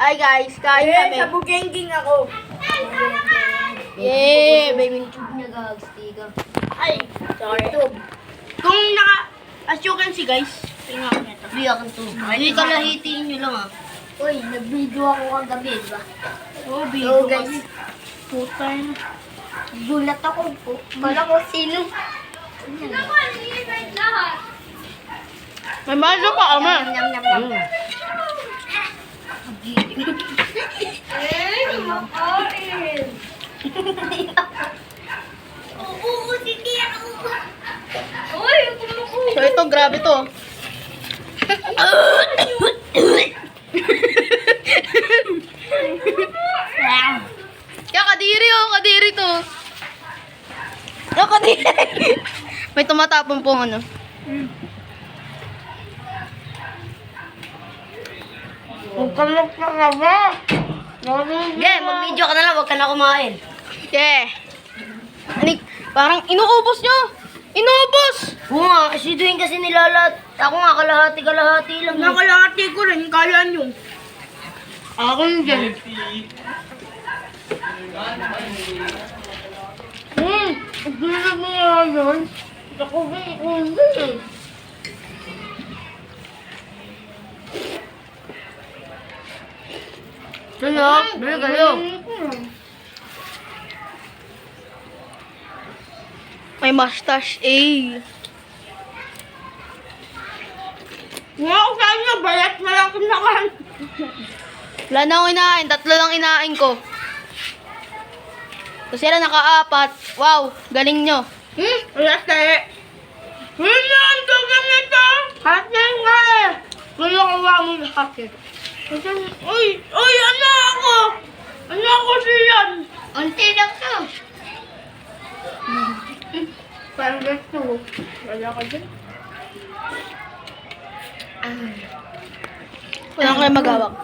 Hi guys, kain kami. Sa Bugengking ako. Yeah, May YouTube niya gags, tiga. Ay, sorry. Kung as you can see guys, tingnan ko nito. Biyakan to. Hindi ka lahitiin nyo lang ah. Uy, nag-video ako kagabi, di ba? Oh, So bigo guys, kami. Puta yun. gulat ako po. Kala ko sino. May maso pa ama. Nyam, nyam, nyam. So ito, grabe to. Kaya kadiri oh, kadiri to. Yung kadiri. May tumatapon pong ano. Huwag ka magpakaba. Okay, mag-video ka na lang, huwag ka na kumain. Yeah. Anik, parang inuubos nyo. Inuubos. Oo nga, si Dwayne kasi nilalat. Ako nga, kalahati-kalahati lang. Nakalahati ko rin, kaya nyo. Ako yung dyan. Gulat mo nga yun. Ako ba, hindi. Sino? Bili kayo. May mustache eh. Nga ako sa inyo, bayat na lang kinakan. Wala na akong inain, 3 lang inain ko. So sila naka-4. Wow, galing nyo. Wala tayo. Wala, ang gagang ito. Hati nga eh. Wala ko ba mo na hati. Uy, ano ako? Ano ako siyan? Unti lang to. Parang gusto. Wala ka dyan. Wala kayo magawak.